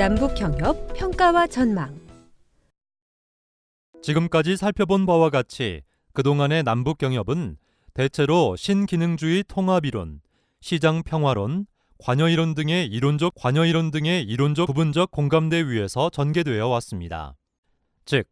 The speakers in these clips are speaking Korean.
남북경협 평가와 전망. 지금까지 살펴본 바와 같이 그동안의 남북경협은 대체로 신기능주의 통합이론, 시장평화론, 관여이론 등의 이론적 부분적 공감대 위에서 전개되어 왔습니다. 즉,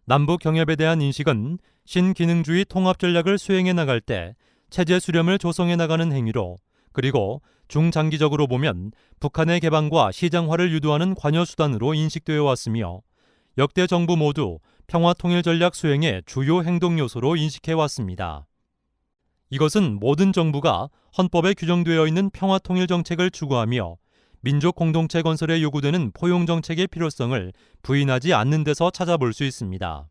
남북경협에 대한 인식은 신기능주의 통합 전략을 수행해 나갈 때 체제 수렴을 조성해 나가는 행위로, 그리고 중장기적으로 보면 북한의 개방과 시장화를 유도하는 관여 수단으로 인식되어 왔으며, 역대 정부 모두 평화통일 전략 수행의 주요 행동 요소로 인식해 왔습니다. 이것은 모든 정부가 헌법에 규정되어 있는 평화통일 정책을 추구하며 민족 공동체 건설에 요구되는 포용 정책의 필요성을 부인하지 않는 데서 찾아볼 수 있습니다.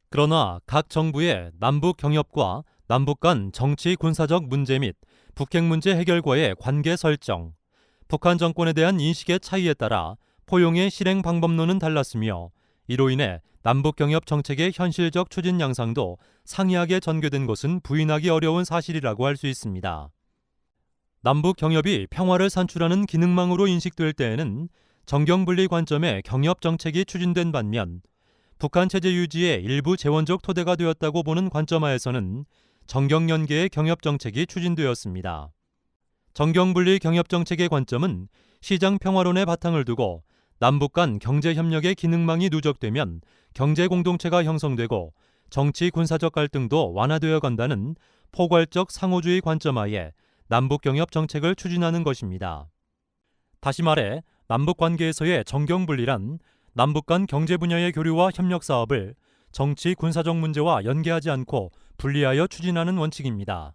그러나 각 정부의 남북 경협과 남북 간 정치 군사적 문제 및 북핵 문제 해결과의 관계 설정, 북한 정권에 대한 인식의 차이에 따라 포용의 실행 방법론은 달랐으며, 이로 인해 남북 경협 정책의 현실적 추진 양상도 상이하게 전개된 것은 부인하기 어려운 사실이라고 할 수 있습니다. 남북 경협이 평화를 산출하는 기능망으로 인식될 때에는 정경분리 관점의 경협 정책이 추진된 반면, 북한 체제 유지의 일부 재원적 토대가 되었다고 보는 관점하에서는 정경연계의 경협 정책이 추진되었습니다. 정경분리 경협 정책의 관점은 시장 평화론의 바탕을 두고 남북 간 경제협력의 기능망이 누적되면 경제 공동체가 형성되고 정치 군사적 갈등도 완화되어 간다는 포괄적 상호주의 관점하에 남북 경협 정책을 추진하는 것입니다. 다시 말해 남북 관계에서의 정경분리란 남북 간 경제 분야의 교류와 협력 사업을 정치 군사적 문제와 연계하지 않고 분리하여 추진하는 원칙입니다.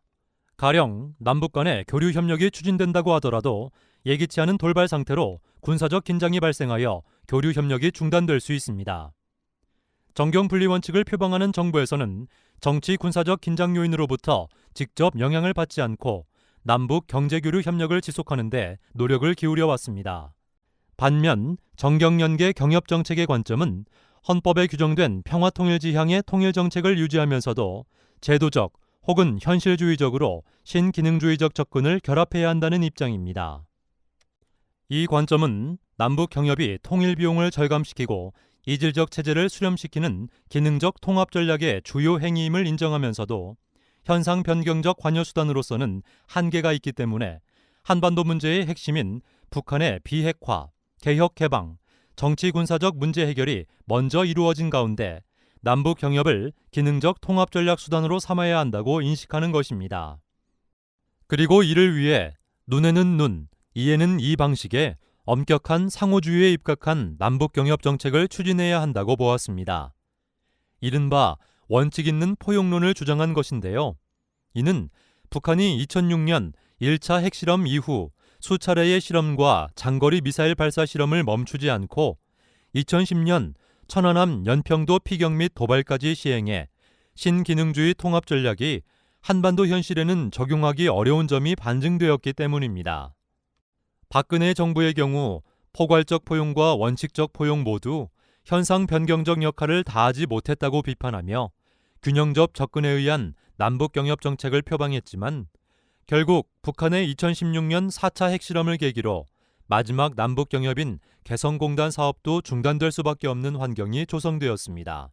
가령 남북 간의 교류 협력이 추진된다고 하더라도 예기치 않은 돌발 상태로 군사적 긴장이 발생하여 교류 협력이 중단될 수 있습니다. 정경분리 원칙을 표방하는 정부에서는 정치 군사적 긴장 요인으로부터 직접 영향을 받지 않고 남북 경제교류 협력을 지속하는 데 노력을 기울여 왔습니다. 반면 정경연계 경협정책의 관점은 헌법에 규정된 평화통일 지향의 통일정책을 유지하면서도 제도적 혹은 현실주의적으로 신기능주의적 접근을 결합해야 한다는 입장입니다. 이 관점은 남북 경협이 통일 비용을 절감시키고 이질적 체제를 수렴시키는 기능적 통합 전략의 주요 행위임을 인정하면서도 현상 변경적 관여 수단으로서는 한계가 있기 때문에 한반도 문제의 핵심인 북한의 비핵화, 개혁 개방, 정치 군사적 문제 해결이 먼저 이루어진 가운데 남북 경협을 기능적 통합 전략 수단으로 삼아야 한다고 인식하는 것입니다. 그리고 이를 위해 눈에는 눈, 이에는 이 방식의 엄격한 상호주의에 입각한 남북 경협 정책을 추진해야 한다고 보았습니다. 이른바 원칙 있는 포용론을 주장한 것인데요. 이는 북한이 2006년 1차 핵실험 이후 수차례의 실험과 장거리 미사일 발사 실험을 멈추지 않고 2010년 천안함 연평도 피격 및 도발까지 시행해 신기능주의 통합 전략이 한반도 현실에는 적용하기 어려운 점이 반증되었기 때문입니다. 박근혜 정부의 경우 포괄적 포용과 원칙적 포용 모두 현상 변경적 역할을 다하지 못했다고 비판하며 균형적 접근에 의한 남북 경협 정책을 표방했지만, 결국 북한의 2016년 4차 핵실험을 계기로 마지막 남북 경협인 개성공단 사업도 중단될 수밖에 없는 환경이 조성되었습니다.